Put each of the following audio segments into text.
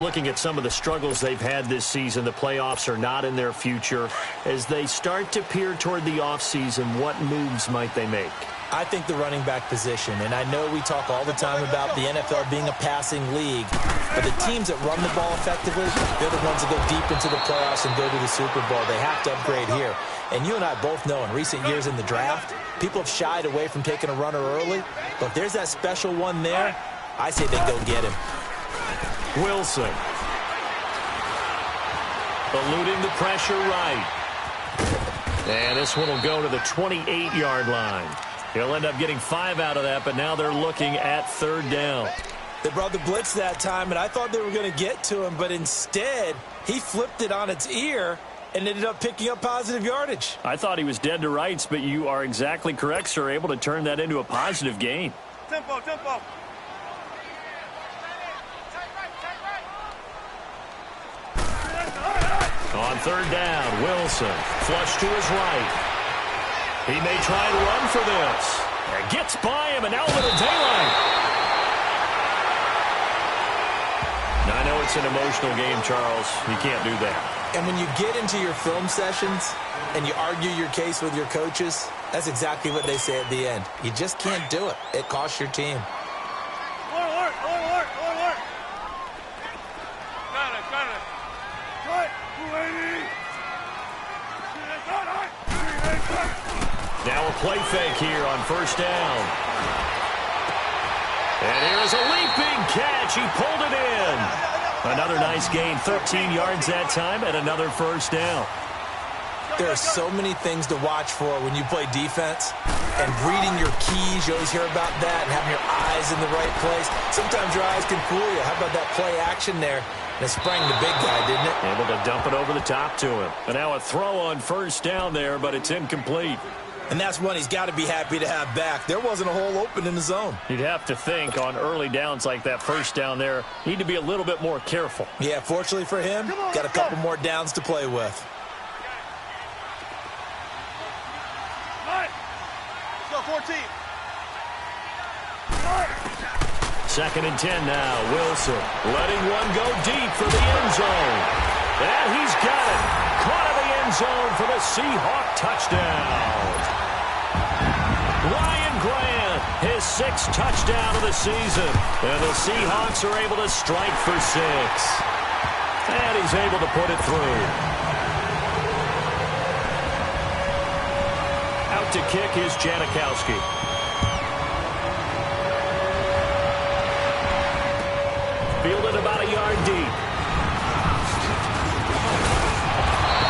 Looking at some of the struggles they've had this season, the playoffs are not in their future. As they start to peer toward the offseason, what moves might they make? I think the running back position, and I know we talk all the time about the NFL being a passing league, but the teams that run the ball effectively, they're the ones that go deep into the playoffs and go to the Super Bowl. They have to upgrade here. And you and I both know in recent years in the draft, people have shied away from taking a runner early, but if there's that special one there, I say they go get him. Wilson. Eluding the pressure right. And this one will go to the 28-yard line. He'll end up getting 5 out of that, but now they're looking at third down. They brought the blitz that time, and I thought they were going to get to him, but instead, he flipped it on its ear and ended up picking up positive yardage. I thought he was dead to rights, but you are exactly correct, sir, able to turn that into a positive gain. Tempo, tempo. On third down, Wilson, flush to his right. He may try and run for this. And gets by him, and now a little daylight. Now, I know it's an emotional game, Charles. You can't do that. And when you get into your film sessions and you argue your case with your coaches, that's exactly what they say at the end. You just can't do it. It costs your team. Now a play fake here on first down. And here's a leaping catch. He pulled it in. Another nice gain, 13 yards that time, and another first down. There are so many things to watch for when you play defense. And reading your keys, you always hear about that, and having your eyes in the right place. Sometimes your eyes can fool you. How about that play action there? And it sprang the big guy, didn't it? Able to dump it over the top to him. And now a throw on first down there, but it's incomplete. And that's one he's got to be happy to have back. There wasn't a hole open in the zone. You'd have to think on early downs like that first down there, need to be a little bit more careful. Yeah, fortunately for him, got a couple more downs to play with. Let's go, 14. Second and 10 now. Wilson letting one go deep for the end zone. And he's got it. Caught in the end zone for the Seahawk touchdown. Ryan Grant, his 6th touchdown of the season. And the Seahawks are able to strike for 6. And he's able to put it through. Out to kick is Janikowski. Fielded about a yard deep.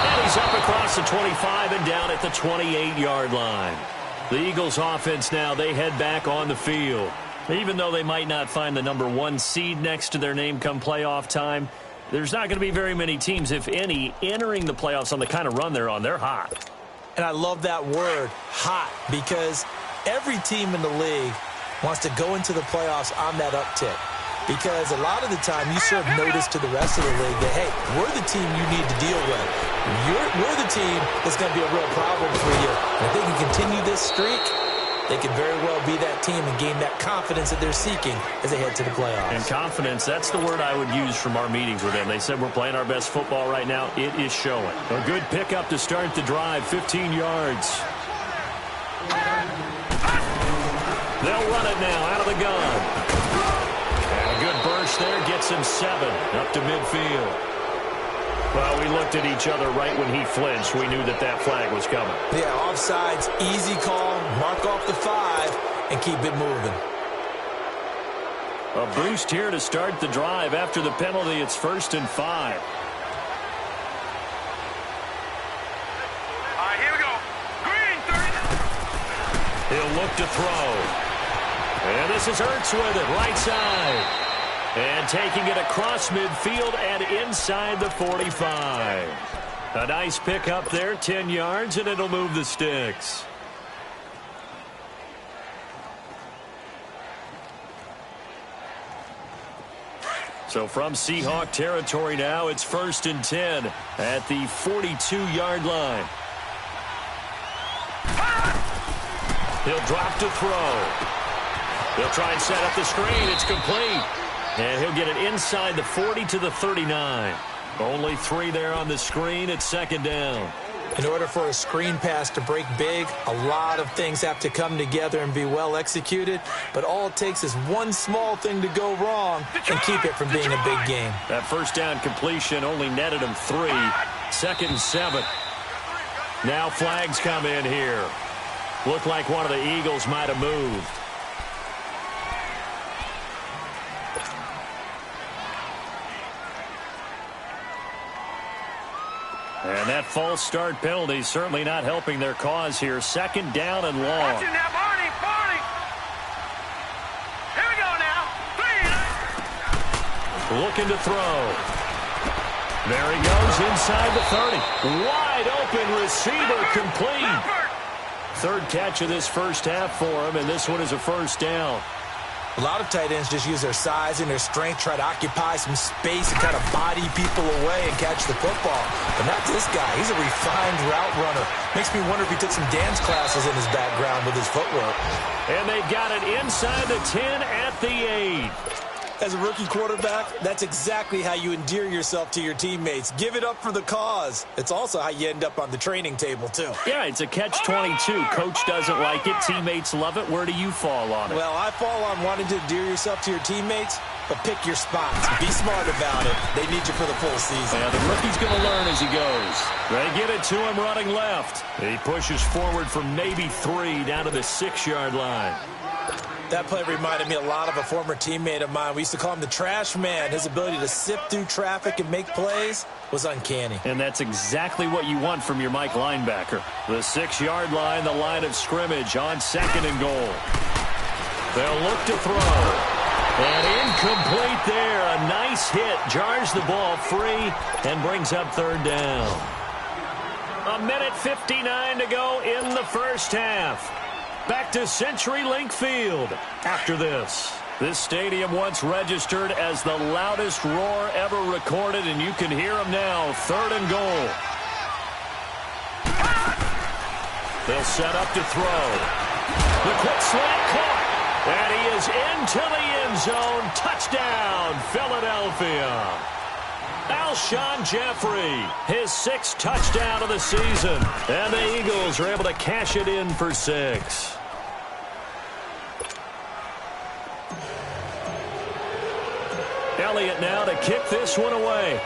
And he's up across the 25 and down at the 28-yard line. The Eagles offense now, they head back on the field. Even though they might not find the number 1 seed next to their name come playoff time, there's not going to be very many teams, if any, entering the playoffs on the kind of run they're on. They're hot. And I love that word, hot, because every team in the league wants to go into the playoffs on that uptick. Because a lot of the time you serve notice to the rest of the league that, hey, we're the team you need to deal with. We're the team that's going to be a real problem for you. And if they can continue this streak, they could very well be that team and gain that confidence that they're seeking as they head to the playoffs. And confidence, that's the word I would use from our meetings with them. They said we're playing our best football right now. It is showing. A good pickup to start the drive, 15 yards. They'll run it now out of the gun. Good burst there, gets him 7 up to midfield. Well, we looked at each other right when he flinched. We knew that that flag was coming. Yeah, offsides, easy call, mark off the 5, and keep it moving. A boost here to start the drive. After the penalty, it's 1st and 5. All right, here we go. Green, 30. He'll look to throw. And this is Ertz with it, right side. And taking it across midfield and inside the 45. A nice pickup there, 10 yards, and it'll move the sticks. So from Seahawk territory now, it's 1st and 10 at the 42-yard line. He'll drop to throw. They'll try and set up the screen. It's complete. And he'll get it inside the 40 to the 39. Only 3 there on the screen at second down. In order for a screen pass to break big, a lot of things have to come together and be well executed, but all it takes is one small thing to go wrong and keep it from being a big game. That first down completion only netted him 3. 2nd and 7. Now flags come in here. Looked like one of the Eagles might have moved. And that false start penalty certainly not helping their cause here. 2nd down and long. Watching that, Barney, Barney. Here we go now. 3. Looking to throw. There he goes inside the 30. Wide open receiver complete. 3rd catch of this first half for him, and this one is a first down. A lot of tight ends just use their size and their strength, try to occupy some space and kind of body people away and catch the football. But not this guy. He's a refined route runner. Makes me wonder if he took some dance classes in his background with his footwork. And they've got it inside the 10 at the 8. As a rookie quarterback, that's exactly how you endear yourself to your teammates. Give it up for the cause. It's also how you end up on the training table, too. Yeah, it's a catch-22. Coach doesn't like it. Teammates love it. Where do you fall on it? Well, I fall on wanting to endear yourself to your teammates, but pick your spots. Be smart about it. They need you for the full season. Yeah, the rookie's going to learn as he goes. They get it to him running left. He pushes forward from maybe 3 down to the 6-yard line. That play reminded me a lot of a former teammate of mine. We used to call him the trash man. His ability to sift through traffic and make plays was uncanny. And that's exactly what you want from your Mike linebacker. The 6-yard line, the line of scrimmage on 2nd and goal. They'll look to throw. And incomplete there. A nice hit. Jars the ball free and brings up 3rd down. 1:59 to go in the first half. Back to CenturyLink Field after this. This stadium once registered as the loudest roar ever recorded, and you can hear them now. 3rd and goal. They'll set up to throw. The quick slant caught. And he is into the end zone. Touchdown, Philadelphia. Alshon Jeffrey, his 6th touchdown of the season. And the Eagles are able to cash it in for 6. Elliott now to kick this one away.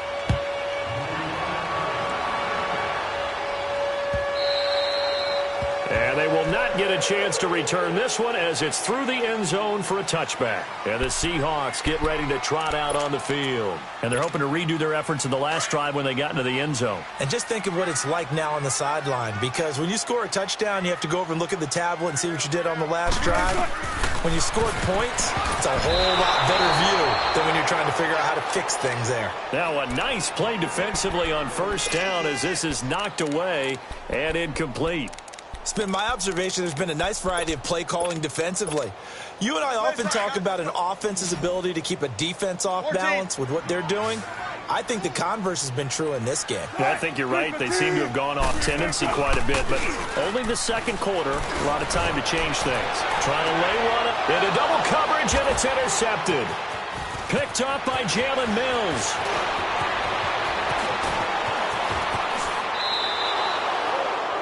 And they will not get a chance to return this one as it's through the end zone for a touchback. And the Seahawks get ready to trot out on the field. And they're hoping to redo their efforts in the last drive when they got into the end zone. And just think of what it's like now on the sideline, because when you score a touchdown, you have to go over and look at the tablet and see what you did on the last drive. When you scored points, it's a whole lot better view than when you're trying to figure out how to fix things there. Now a nice play defensively on first down as this is knocked away and incomplete. It's been my observation there's been a nice variety of play calling defensively. You and I often talk about an offense's ability to keep a defense off balance with what they're doing. I think the converse has been true in this game. I think you're right. They seem to have gone off tendency quite a bit, but only the 2nd quarter. A lot of time to change things. Trying to lay one up into double coverage, and it's intercepted. Picked up by Jalen Mills.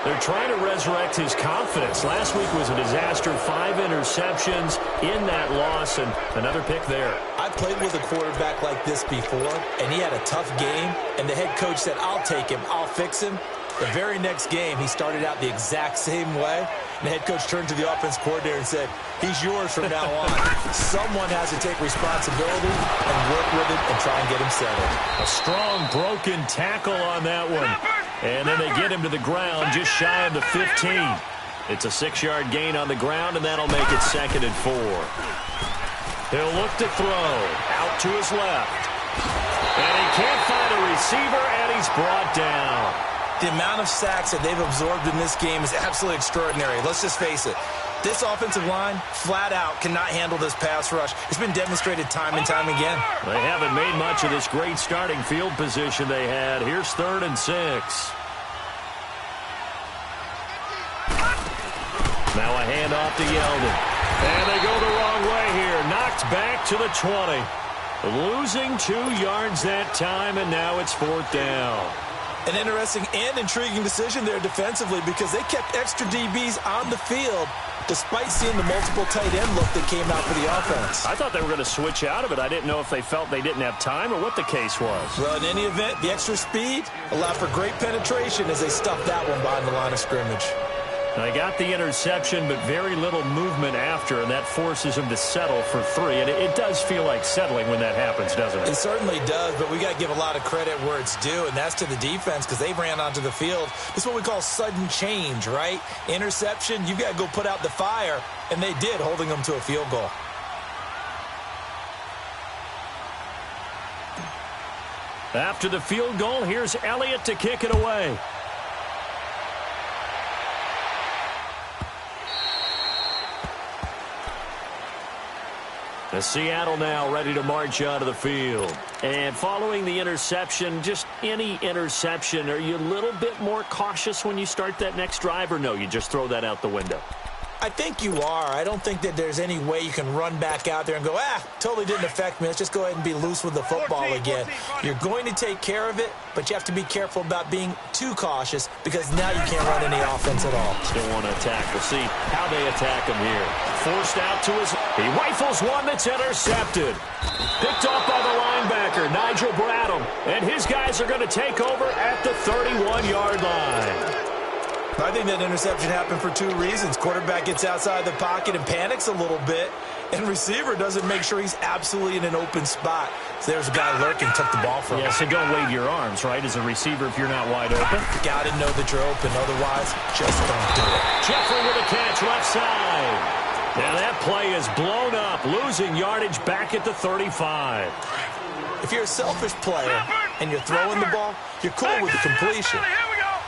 They're trying to resurrect his confidence. Last week was a disaster. 5 interceptions in that loss, and another pick there. I've played with a quarterback like this before, and he had a tough game, and the head coach said, I'll take him, I'll fix him. The very next game, he started out the exact same way, and the head coach turned to the offense coordinator and said, he's yours from now on. Someone has to take responsibility and work with it and try and get him settled. A strong broken tackle on that one. And then they get him to the ground just shy of the 15. It's a 6-yard gain on the ground, and that'll make it 2nd and 4. He'll look to throw. Out to his left. And he can't find a receiver, and he's brought down. The amount of sacks that they've absorbed in this game is absolutely extraordinary. Let's just face it. This offensive line, flat out, cannot handle this pass rush. It's been demonstrated time and time again. They haven't made much of this great starting field position they had. Here's 3rd and 6. Now a handoff to Yeldon. And they go the wrong way here. Knocked back to the 20. Losing 2 yards that time, and now it's 4th down. An interesting and intriguing decision there defensively because they kept extra DBs on the field despite seeing the multiple tight end look that came out for the offense. I thought they were going to switch out of it. I didn't know if they felt they didn't have time or what the case was. Well, in any event, the extra speed allowed for great penetration as they stuffed that one behind the line of scrimmage. They got the interception, but very little movement after, and that forces them to settle for 3. And it does feel like settling when that happens, doesn't it? It certainly does, but we got to give a lot of credit where it's due, and that's to the defense because they ran onto the field. This is what we call sudden change, right? Interception, you've got to go put out the fire, and they did, holding them to a field goal. After the field goal, here's Elliott to kick it away. The Seattle now ready to march onto the field. And following the interception, just any interception, are you a little bit more cautious when you start that next drive, or no, you just throw that out the window? I think you are. I don't think that there's any way you can run back out there and go, totally didn't affect me. Let's just go ahead and be loose with the football again. You're going to take care of it, but you have to be careful about being too cautious because now you can't run any offense at all. Still want to attack. We'll see how they attack him here. Forced out to his... He rifles one that's intercepted. Picked off by the linebacker, Nigel Bradham. And his guys are going to take over at the 31-yard line. I think that interception happened for 2 reasons. Quarterback gets outside the pocket and panics a little bit, and receiver doesn't make sure he's absolutely in an open spot. So there's a guy lurking, took the ball from him. Yeah, so don't wave your arms, right, as a receiver if you're not wide open. Got to know that you're open. Otherwise, just don't do it. Jeffrey with a catch left side. Now that play is blown up, losing yardage back at the 35. If you're a selfish player and you're throwing the ball, you're cool with the completion.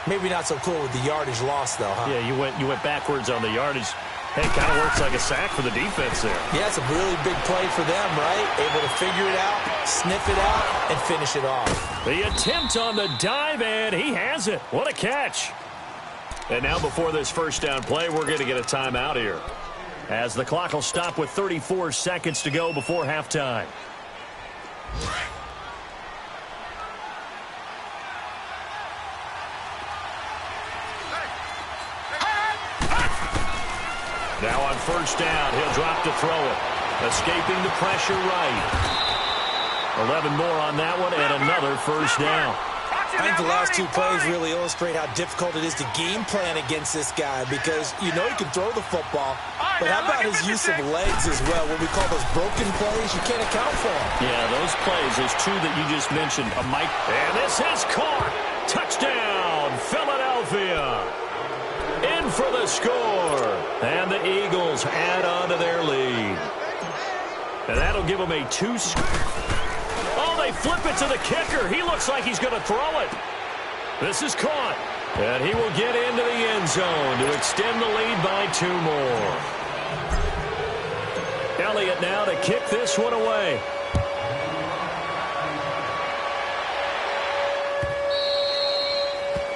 Maybe not so cool with the yardage loss, though, huh? Yeah, you went backwards on the yardage. Hey, kind of works like a sack for the defense there. Yeah, it's a really big play for them, right? Able to figure it out, sniff it out, and finish it off. The attempt on the dive, and he has it. What a catch. And now before this first down play, we're going to get a timeout here, as the clock will stop with 34 seconds to go before halftime. Now on first down, he'll drop to throw it. Escaping the pressure right. 11 more on that one, and another first down. I think the last 2 plays really illustrate how difficult it is to game plan against this guy because you know he can throw the football, but how about his use of legs as well? What we call those broken plays, you can't account for them. Yeah, those plays, those 2 that you just mentioned, and this is caught. Touchdown, Philadelphia. In for the score. And the Eagles add on to their lead. And that'll give them a 2. Oh, they flip it to the kicker. He looks like he's going to throw it. This is caught. And he will get into the end zone to extend the lead by 2 more. Elliott now to kick this one away.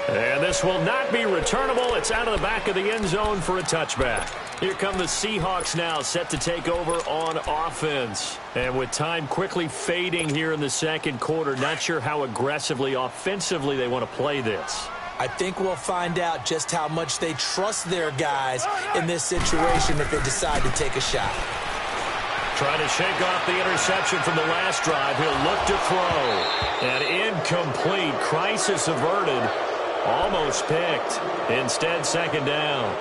And this will not be returnable. It's out of the back of the end zone for a touchback. Here come the Seahawks now, set to take over on offense. And with time quickly fading here in the second quarter, not sure how aggressively, offensively they want to play this. I think we'll find out just how much they trust their guys in this situation if they decide to take a shot. Trying to shake off the interception from the last drive. He'll look to throw. And incomplete. Crisis averted. Almost picked. Instead, second down.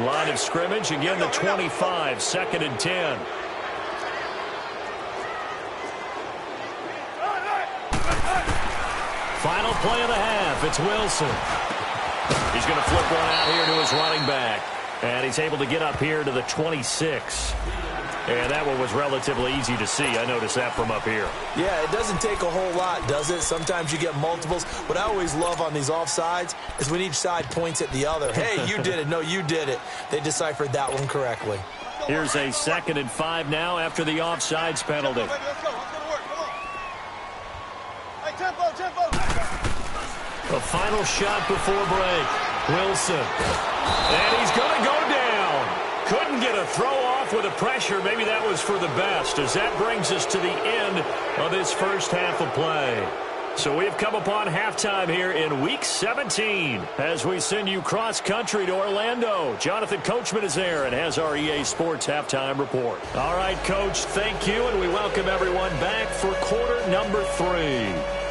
Line of scrimmage. Again, the 25. 2nd and 10. Final play of the half. It's Wilson. He's going to flip one out here to his running back. And he's able to get up here to the 26. And that one was relatively easy to see. I noticed that from up here. Yeah, it doesn't take a whole lot, does it? Sometimes you get multiples. What I always love on these offsides is when each side points at the other. Hey, you did it. No, you did it. They deciphered that one correctly. Here's a 2nd and 5 now after the offsides penalty. Let's go. Let's go to work. Come on. Hey, tempo. The final shot before break. Wilson. And he's going to go down. Couldn't get a throw off off with the pressure. Maybe that was for the best, as that brings us to the end of this first half of play. So we've come upon halftime here in Week 17 as we send you cross-country to Orlando. Jonathan Coachman is there and has our EA Sports halftime report. All right, Coach, thank you, and we welcome everyone back for quarter number 3.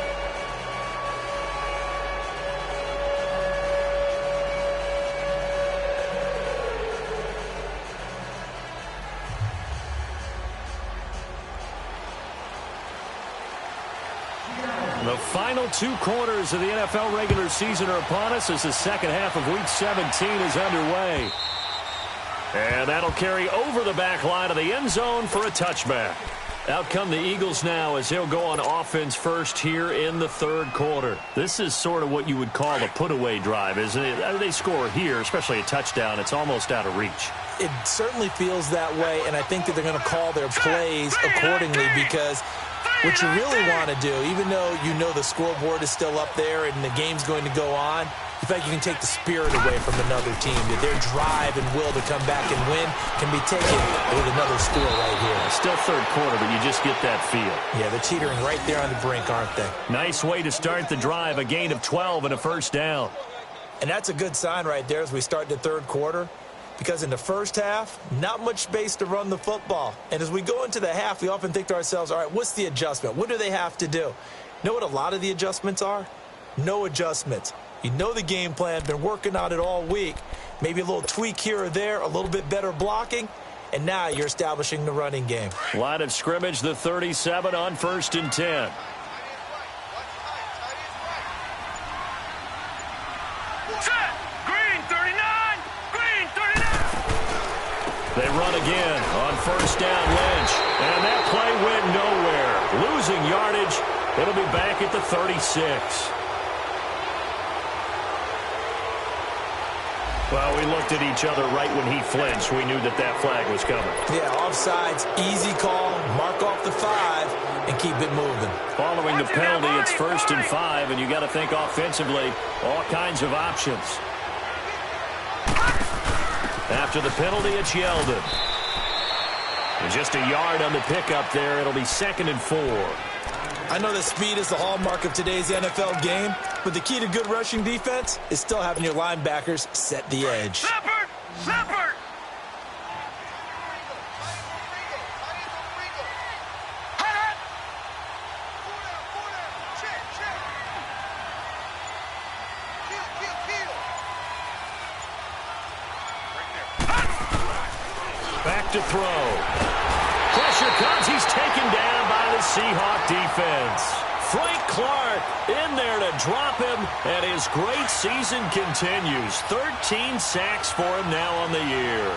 The final 2 quarters of the NFL regular season are upon us as the second half of Week 17 is underway. And that'll carry over the back line of the end zone for a touchback. Out come the Eagles now as they'll go on offense first here in the third quarter. This is sort of what you would call a put-away drive, isn't it? They score here, especially a touchdown. It's almost out of reach. It certainly feels that way, and I think that they're going to call their plays accordingly because what you really want to do, even though you know the scoreboard is still up there and the game's going to go on, you feel like you can take the spirit away from another team, that their drive and will to come back and win can be taken with another score right here. Still third quarter, but you just get that feel. Yeah, they're teetering right there on the brink, aren't they? Nice way to start the drive, a gain of 12 and a first down. And that's a good sign right there as we start the third quarter. Because in the first half, not much space to run the football. And as we go into the half, we often think to ourselves, all right, what's the adjustment? What do they have to do? You know what a lot of the adjustments are? No adjustments. You know the game plan, been working on it all week. Maybe a little tweak here or there, a little bit better blocking, and now you're establishing the running game. Line of scrimmage, the 37 on 1st and 10. They run again on 1st down, Lynch. And that play went nowhere. Losing yardage. It'll be back at the 36. Well, we looked at each other right when he flinched. We knew that that flag was coming. Yeah, offsides, easy call, mark off the 5, and keep it moving. Following the penalty, it's 1st and 5, and you got to think offensively, all kinds of options. After the penalty, it's Yeldon. And just a yard on the pickup there. It'll be 2nd and 4. I know that speed is the hallmark of today's NFL game, but the key to good rushing defense is still having your linebackers set the edge. Separate! Separate! Back to throw. Pressure comes. He's taken down by the Seahawk defense. Frank Clark in there to drop him, and his great season continues. 13 sacks for him now on the year.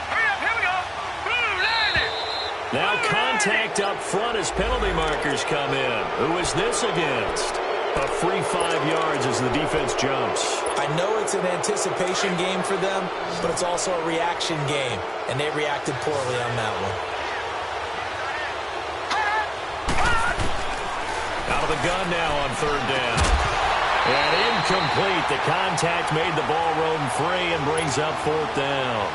Hurry up, here we go. Now contact up front as penalty markers come in. Who is this against? A free 5 yards as the defense jumps. I know it's an anticipation game for them, but it's also a reaction game, and they reacted poorly on that one. Out of the gun now on 3rd down. And incomplete. The contact made the ball roam free and brings up 4th down.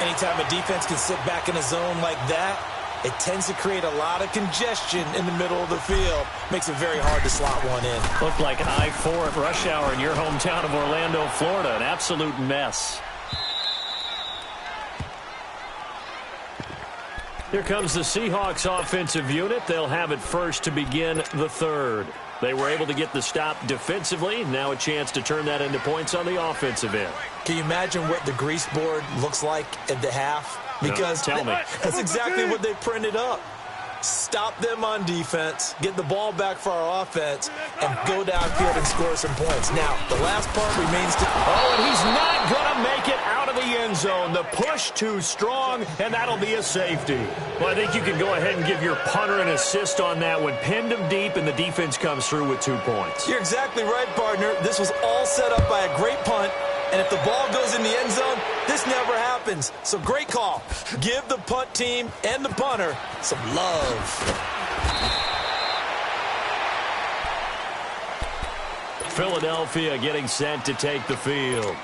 Anytime a defense can sit back in a zone like that, it tends to create a lot of congestion in the middle of the field. Makes it very hard to slot one in. Looked like I-4 at rush hour in your hometown of Orlando, Florida. An absolute mess. Here comes the Seahawks offensive unit. They'll have it first to begin the third. They were able to get the stop defensively. Now a chance to turn that into points on the offensive end. Can you imagine what the grease board looks like at the half? Because tell me. That's exactly what they printed up. Stop them on defense, get the ball back for our offense, and go downfield and score some points. Now, the last part remains to... Oh, and he's not going to make it out of the end zone. The push too strong, and that'll be a safety. Well, I think you can go ahead and give your punter an assist on that one. Pinned him deep, and the defense comes through with 2 points. You're exactly right, partner. This was all set up by a great punt, and if the ball goes in the end zone, this never happens. So great call. Give the punt team and the punter some love. Philadelphia getting set to take the field.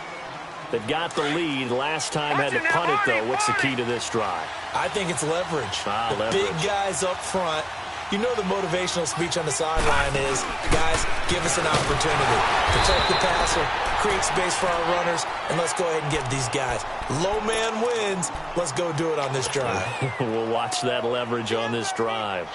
that got the lead. Last time had to punt it, though. What's the key to this drive? I think it's leverage. The leverage. Big guys up front. You know the motivational speech on the sideline is, guys, give us an opportunity. Protect the passer, create space for our runners, and let's go ahead and get these guys. Low man wins. Let's go do it on this drive. We'll watch that leverage on this drive.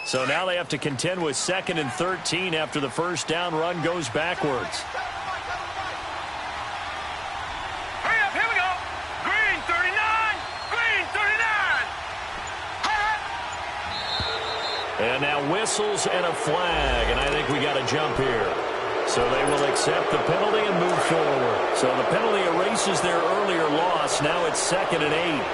So now they have to contend with 2nd and 13 after the first down run goes backwards. Hurry up, here we go. Green 39. Green 39. And now whistles and a flag, and I think we got a jump here. So they will accept the penalty and move forward. So the penalty erases their earlier loss. Now it's 2nd and 8.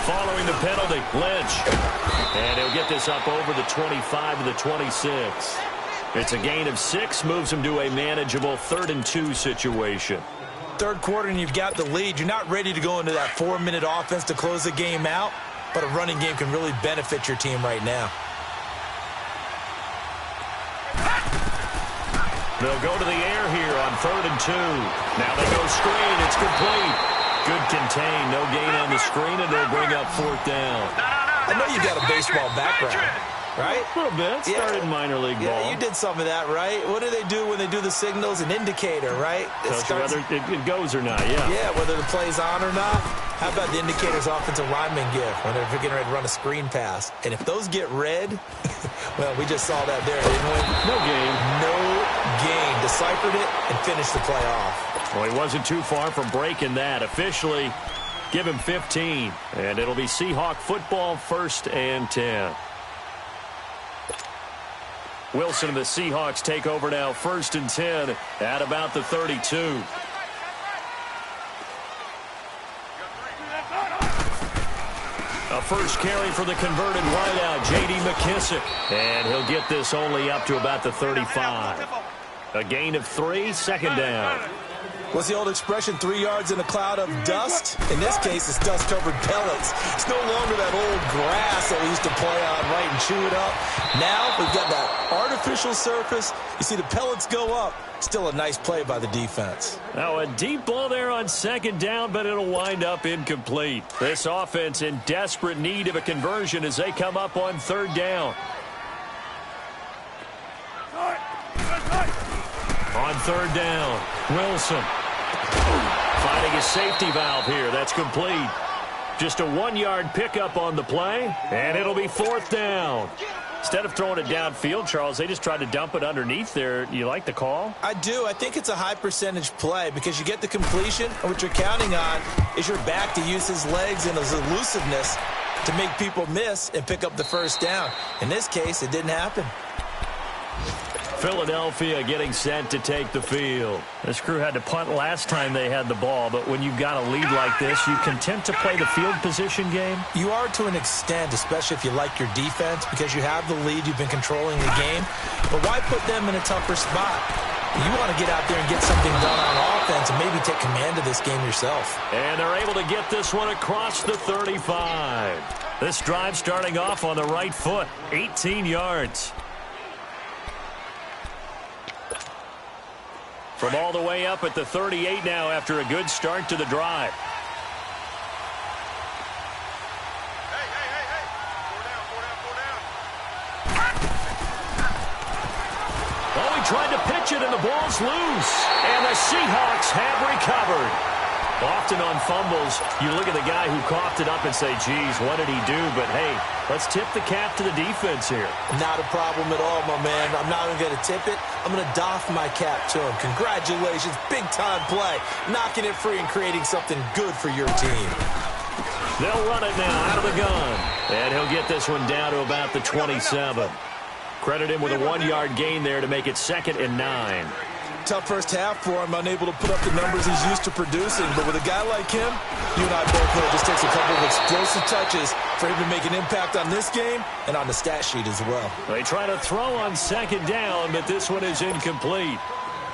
Following the penalty, Lynch. And he'll get this up over the 25 to the 26. It's a gain of 6, moves him to a manageable 3rd and 2 situation. Third quarter and you've got the lead. You're not ready to go into that 4-minute offense to close the game out, but a running game can really benefit your team right now. They'll go to the air here on 3rd and 2. Now they go screen. It's complete. Good contain. No gain on the screen, and they'll bring up 4th down. I know you've got a baseball background, right? A little bit. Started minor league ball. Yeah, you did some of that, right? What do they do when they do the signals? An indicator, right? Tells you whether it goes or not, yeah. Yeah, whether the play's on or not. How about the indicators offensive linemen give when they're getting ready to run a screen pass? And if those get red, well, we just saw that there, didn't we? No gain. No gain. Deciphered it and finished the play off. Well, he wasn't too far from breaking that. Officially, give him 15. And it'll be Seahawk football, 1st and 10. Wilson and the Seahawks take over now, 1st and 10 at about the 32. A first carry for the converted wideout, J.D. McKissick. And he'll get this only up to about the 35. A gain of 3, 2nd down. What's the old expression, 3 yards in a cloud of dust? In this case, it's dust-covered pellets. It's no longer that old grass that we used to play on, right, and chew it up. Now we've got that artificial surface. You see the pellets go up. Still a nice play by the defense. Now a deep ball there on 2nd down, but it'll wind up incomplete. This offense in desperate need of a conversion as they come up on 3rd down. On 3rd down, Wilson finding a safety valve here. That's complete. Just a 1-yard pickup on the play, and it'll be 4th down. Instead of throwing it downfield, Charles, they just tried to dump it underneath there. You like the call? I do. I think it's a high-percentage play because you get the completion, and what you're counting on is your back to use his legs and his elusiveness to make people miss and pick up the 1st down. In this case, it didn't happen. Philadelphia getting set to take the field. This crew had to punt last time they had the ball, but when you've got a lead like this, you content to play the field position game? You are to an extent, especially if you like your defense, because you have the lead, you've been controlling the game. But why put them in a tougher spot? You want to get out there and get something done on offense and maybe take command of this game yourself. And they're able to get this one across the 35. This drive starting off on the right foot, 18 yards. From all the way up at the 38 now after a good start to the drive. Oh, he tried to pitch it and the ball's loose. And the Seahawks have recovered. Often on fumbles, you look at the guy who coughed it up and say, geez, what did he do? But, hey, let's tip the cap to the defense here. Not a problem at all, my man. I'm not even going to tip it. I'm going to doff my cap to him. Congratulations. Big-time play. Knocking it free and creating something good for your team. They'll run it now out of the gun. And he'll get this one down to about the 27. Credit him with a 1-yard gain there to make it 2nd and 9. Tough first half for him, unable to put up the numbers he's used to producing. But with a guy like him, you and I both know it just takes a couple of explosive touches for him to make an impact on this game and on the stat sheet as well. They try to throw on 2nd down, but this one is incomplete.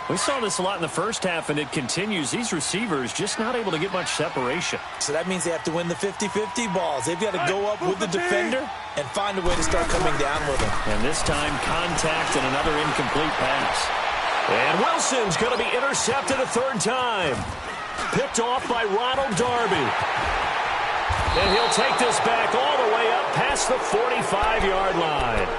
We saw this a lot in the first half, and it continues. These receivers just not able to get much separation. So that means they have to win the 50-50 balls. They've got to go up with the defender and find a way to start coming down with him. And this time, contact and another incomplete pass. And Wilson's going to be intercepted a third time. Picked off by Ronald Darby. And he'll take this back all the way up past the 45-yard line.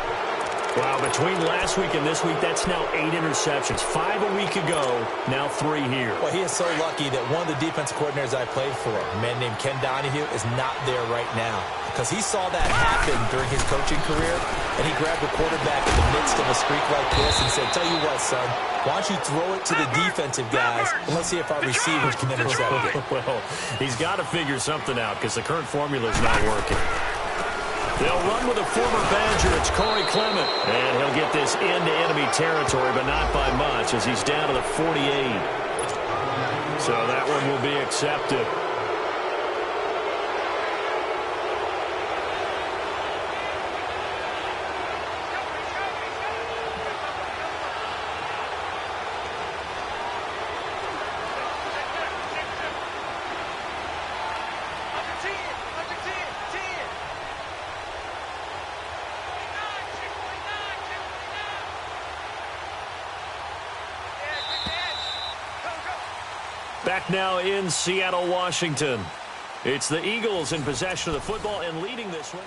Wow, between last week and this week, that's now 8 interceptions. 5 a week ago, now 3 here. Well, he is so lucky that one of the defensive coordinators I played for, a man named Ken Donahue, is not there right now. Because he saw that happen during his coaching career, and he grabbed the quarterback in the midst of a streak like this and said, tell you what, son, why don't you throw it to the defensive guys, and let's see if our receivers can intercept it. Well, he's got to figure something out because the current formula is not working. They'll run with a former Badger. It's Corey Clement. And he'll get this into enemy territory, but not by much as he's down to the 48. So that one will be accepted. Back now in Seattle, Washington. It's the Eagles in possession of the football and leading this one.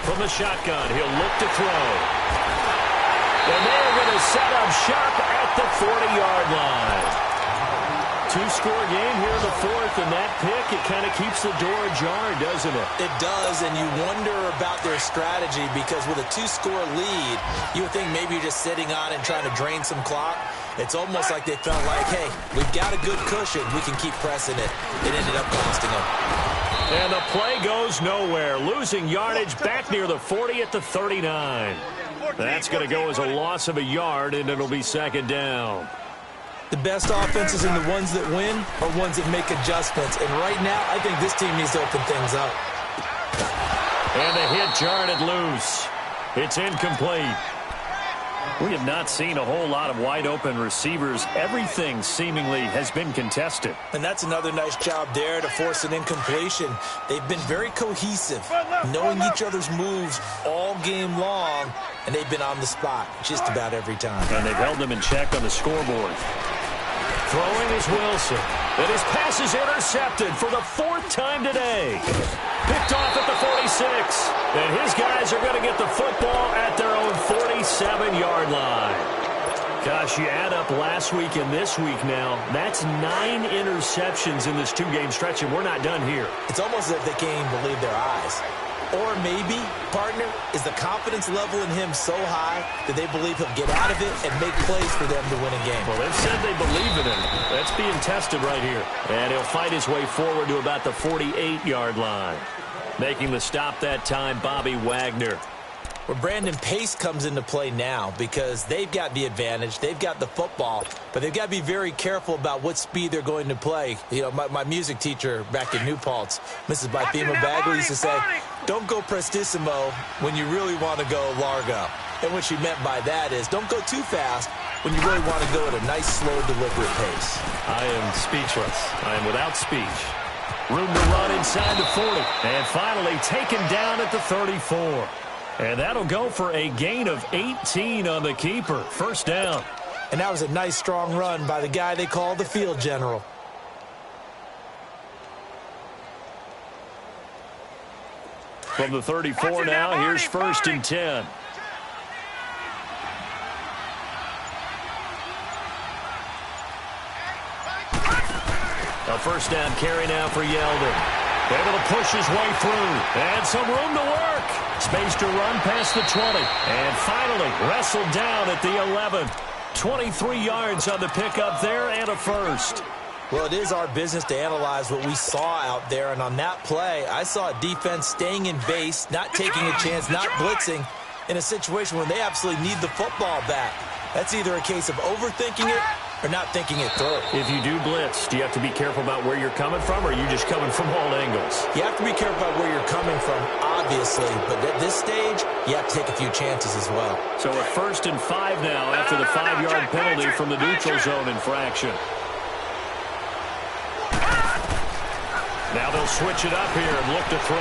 From the shotgun, he'll look to throw. And they're going to set up shop at the 40-yard line. Two-score game here in the fourth, and that pick, it kind of keeps the door ajar, doesn't it? It does, and you wonder about their strategy because with a 2-score lead, you would think maybe you're just sitting on and trying to drain some clock. It's almost like they felt like, hey, we've got a good cushion. We can keep pressing it. It ended up costing them. And the play goes nowhere, losing yardage back near the 40 at the 39. That's going to go as a loss of a yard, and it'll be second down. The best offenses and the ones that win are ones that make adjustments. And right now, I think this team needs to open things up. And the hit jarred it loose. It's incomplete. We have not seen a whole lot of wide-open receivers. Everything seemingly has been contested. And that's another nice job there to force an incompletion. They've been very cohesive, knowing each other's moves all game long, and they've been on the spot just about every time. And they've held them in check on the scoreboard. Throwing is Wilson. And his pass is intercepted for the 4th time today. Picked off at the 46. And his guys are going to get the football at their own 47-yard line. Gosh, you add up last week and this week now, that's 9 interceptions in this 2-game stretch, and we're not done here. It's almost as if they can't even believe their eyes. Or maybe, partner, is the confidence level in him so high that they believe he'll get out of it and make plays for them to win a game. Well, they've said they believe in him. That's being tested right here. And he'll fight his way forward to about the 48-yard line. Making the stop that time, Bobby Wagner. Well, Brandon, pace comes into play now because they've got the advantage. They've got the football, but they've got to be very careful about what speed they're going to play. You know, my music teacher back in New Paltz, Mrs. Bythema Bagley, used to say, don't go prestissimo when you really want to go largo. And what she meant by that is don't go too fast when you really want to go at a nice, slow, deliberate pace. I am speechless. I am without speech. Room to run inside the 40. And finally taken down at the 34. And that'll go for a gain of 18 on the keeper. First down. And that was a nice, strong run by the guy they call the field general. From the 34 now, here's 1st and 10. A first down carry now for Yeldon. Able to push his way through. And some room to work. Space to run past the 20. And finally wrestled down at the 11. 23 yards on the pickup there and a first. Well, it is our business to analyze what we saw out there. And on that play, I saw a defense staying in base, not taking a chance, not blitzing in a situation where they absolutely need the football back. That's either a case of overthinking it or not thinking it through. If you do blitz, do you have to be careful about where you're coming from, or are you just coming from all angles? You have to be careful about where you're coming from, obviously, but at this stage, you have to take a few chances as well. So a 1st and 5 now after the 5-yard penalty from the neutral zone infraction. Now they'll switch it up here and look to throw.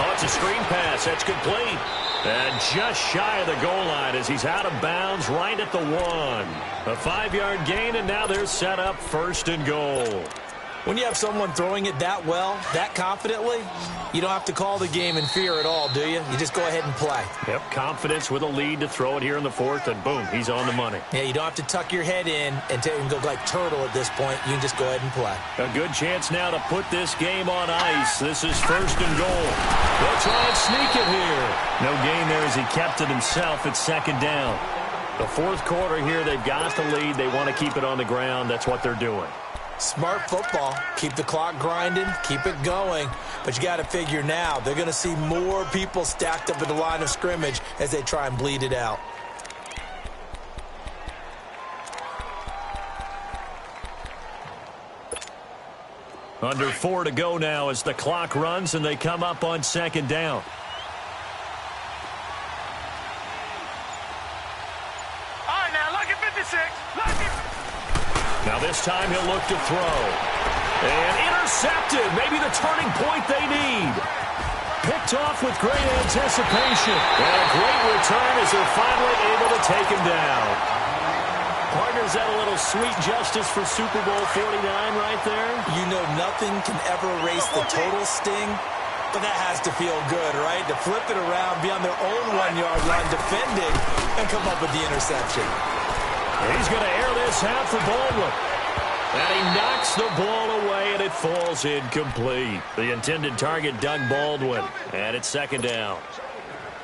Oh, it's a screen pass. That's complete. And just shy of the goal line as he's out of bounds right at the 1. A 5-yard gain, and now they're set up 1st and goal. When you have someone throwing it that well, that confidently, you don't have to call the game in fear at all, do you? You just go ahead and play. Yep, confidence with a lead to throw it here in the 4th, and boom, he's on the money. Yeah, you don't have to tuck your head in and go like turtle at this point. You can just go ahead and play. A good chance now to put this game on ice. This is 1st and goal. They'll try and sneak it here. No gain there as he kept it himself at 2nd down. The 4th quarter here, they've got the lead. They want to keep it on the ground. That's what they're doing. Smart football. Keep the clock grinding. Keep it going. But you got to figure now, they're going to see more people stacked up at the line of scrimmage as they try and bleed it out. Under 4 to go now as the clock runs and they come up on 2nd down. All right, now, look at 56. Look at... Now this time he'll look to throw. And intercepted. Maybe the turning point they need. Picked off with great anticipation. And a great return as they're finally able to take him down. Partners, that a little sweet justice for Super Bowl 49 right there? You know nothing can ever erase the total sting, but that has to feel good, right? To flip it around, be on their own 1-yard line defending, and come up with the interception. He's going to air this out for Baldwin. And he knocks the ball away, and it falls incomplete. The intended target, Doug Baldwin. And it's 2nd down.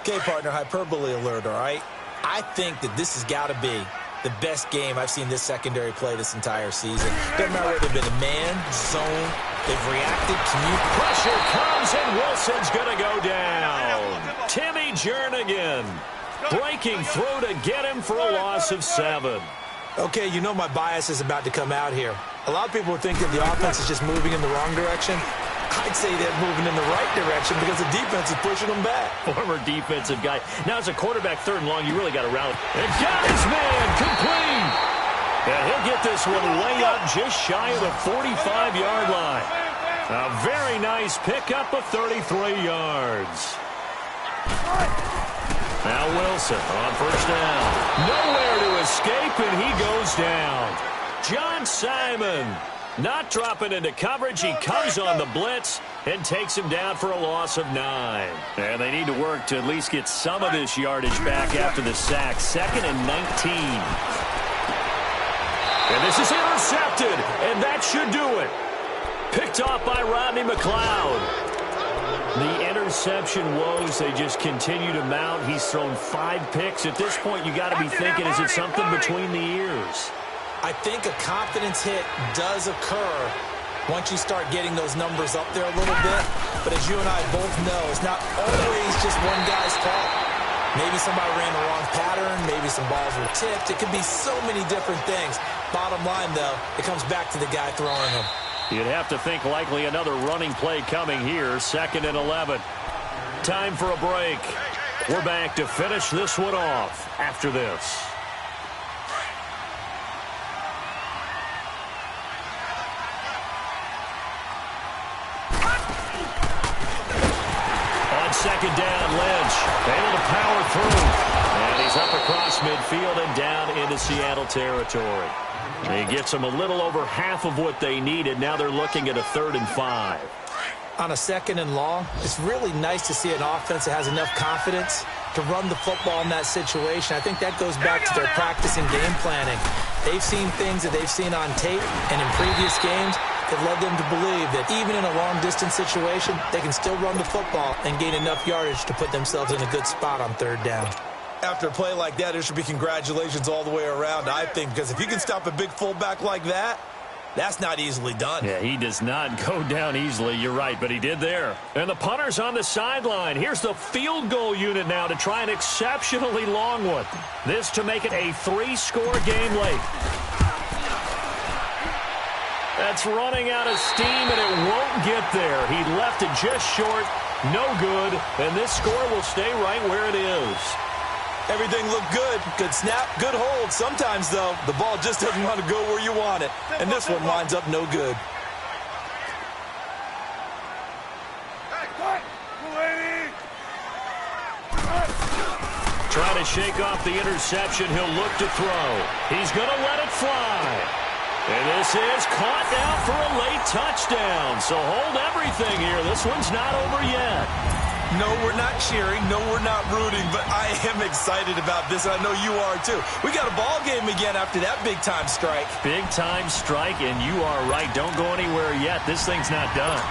Okay, partner, hyperbole alert, all right? I think that this has got to be the best game I've seen this secondary play this entire season. Doesn't matter whether they've been a man, zone, they've reacted, commute. Pressure comes, and Wilson's going to go down. Timmy Jernigan breaking through to get him for a loss of 7. Okay, you know my bias is about to come out here. A lot of people are thinking the offense is just moving in the wrong direction. I'd say they're moving in the right direction because the defense is pushing them back. Former defensive guy. Now as a quarterback 3rd and long, you really got to rally. And got his man complete. And he'll get this one way up just shy of the 45-yard line. A very nice pickup of 33 yards. Now Wilson on 1st down. Nowhere to escape, and he goes down. John Simon not dropping into coverage. He comes on the blitz and takes him down for a loss of 9. And they need to work to at least get some of this yardage back after the sack. 2nd and 19. And this is intercepted, and that should do it. Picked off by Rodney McLeod. The interception woes, they just continue to mount. He's thrown 5 picks. At this point, you got to be thinking, is it something between the ears? I think a confidence hit does occur once you start getting those numbers up there a little bit. But as you and I both know, it's not always just one guy's fault. Maybe somebody ran the wrong pattern. Maybe some balls were tipped. It could be so many different things. Bottom line, though, it comes back to the guy throwing them. You'd have to think likely another running play coming here. 2nd and 11. Time for a break. We're back to finish this one off after this. On 2nd down, Lynch able to power through. And he's up across midfield and down into Seattle territory. He gets them a little over half of what they needed. Now they're looking at a 3rd and 5. On a 2nd and long, it's really nice to see an offense that has enough confidence to run the football in that situation. I think that goes back to their practice and game planning. They've seen things that they've seen on tape and in previous games that led them to believe that even in a long-distance situation, they can still run the football and gain enough yardage to put themselves in a good spot on 3rd down. After a play like that, there should be congratulations all the way around, I think, because if you can stop a big fullback like that, That's not easily done. Yeah, he does not go down easily. You're right, but he did there. And the punter's on the sideline. Here's the field goal unit now to try an exceptionally long one. This to make it a 3-score game late. That's running out of steam, and it won't get there. He left it just short. No good. And this score will stay right where it is. Everything looked good. Good snap, good hold. Sometimes, though, the ball just doesn't want to go where you want it. And this one winds up no good. Trying to shake off the interception. He'll look to throw. He's going to let it fly. And this is caught now for a late touchdown. So hold everything here. This one's not over yet. No, we're not cheering. No, we're not rooting. But I am excited about this. I know you are, too. We got a ball game again after that big-time strike. Big-time strike, and you are right. Don't go anywhere yet. This thing's not done.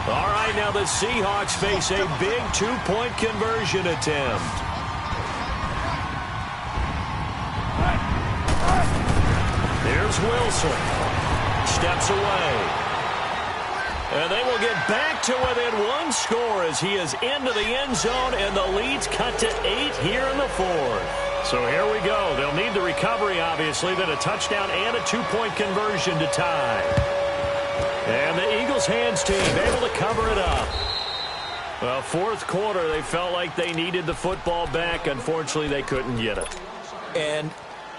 All right, now the Seahawks face a big 2-point conversion attempt. Here's Wilson. Steps away. And they will get back to within 1 score as he is into the end zone, and the lead's cut to 8 here in the 4th. So here we go. They'll need the recovery, obviously, then a touchdown and a 2-point conversion to tie. And the Eagles' hands team able to cover it up. Well, 4th quarter, they felt like they needed the football back. Unfortunately, they couldn't get it. And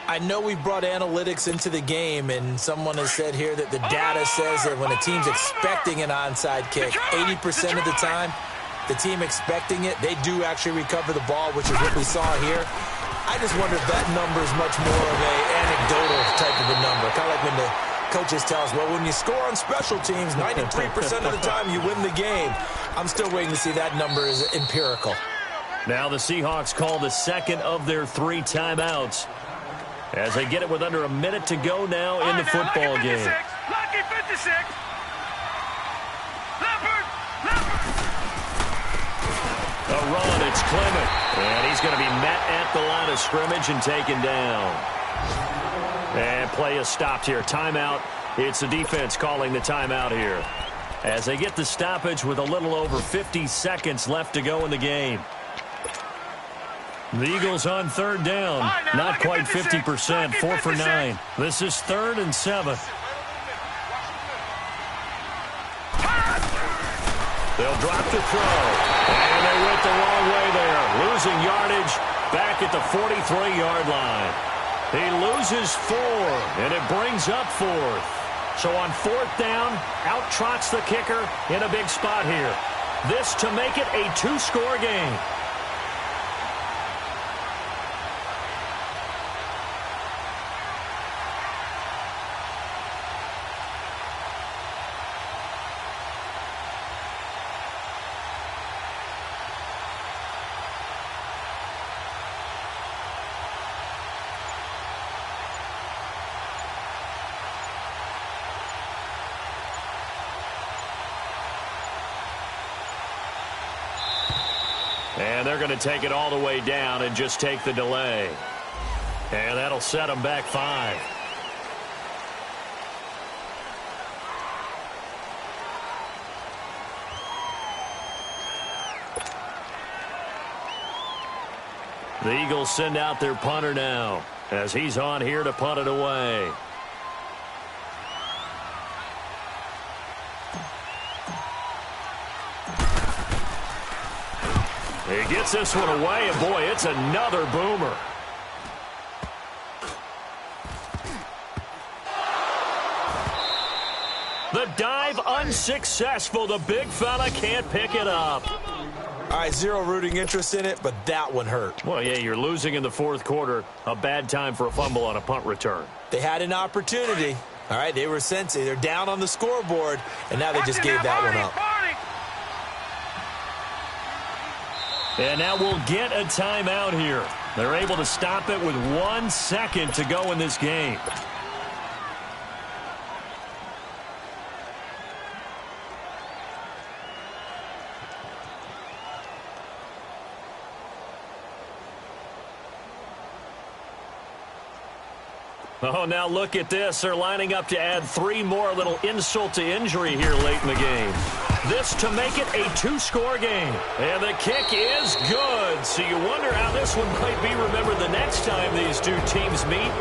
I know we brought analytics into the game, and someone has said here that the data says that when a team's expecting an onside kick, 80% of the time, the team expecting it, they do actually recover the ball, which is what we saw here. I just wonder if that number is much more of an anecdotal type of a number. Kind of like when the coaches tell us, well, when you score on special teams, 93% of the time you win the game. I'm still waiting to see that number is empirical. Now the Seahawks call the second of their 3 timeouts, as they get it with under a minute to go now in the football game. Lucky 56. Leopard. A run, it's Clement. And he's going to be met at the line of scrimmage and taken down. And play is stopped here. Timeout. It's the defense calling the timeout here, as they get the stoppage with a little over 50 seconds left to go in the game. The Eagles on 3rd down. Not quite 50%. 4 for 9. This is 3rd and 7. They'll drop the throw. And they went the wrong way there. Losing yardage back at the 43-yard line. He loses 4, and it brings up 4th. So on 4th down, out trots the kicker in a big spot here. This to make it a 2-score game. And they're going to take it all the way down and just take the delay. And that'll set them back 5. The Eagles send out their punter now, as he's on here to punt it away. He gets this one away, and boy, it's another boomer. The dive unsuccessful. The big fella can't pick it up. All right, zero rooting interest in it, but that one hurt. Well, yeah, you're losing in the 4th quarter. A bad time for a fumble on a punt return. They had an opportunity. All right, they were sensing. They're down on the scoreboard, and now they just gave that one up. And now we'll get a timeout here. They're able to stop it with 1 second to go in this game. Oh, now look at this. They're lining up to add 3 more, little insult to injury here late in the game. This to make it a 2-score game. And the kick is good. So you wonder how this one might be remembered the next time these two teams meet.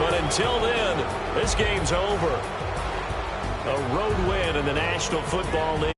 But until then, this game's over. A road win in the National Football League.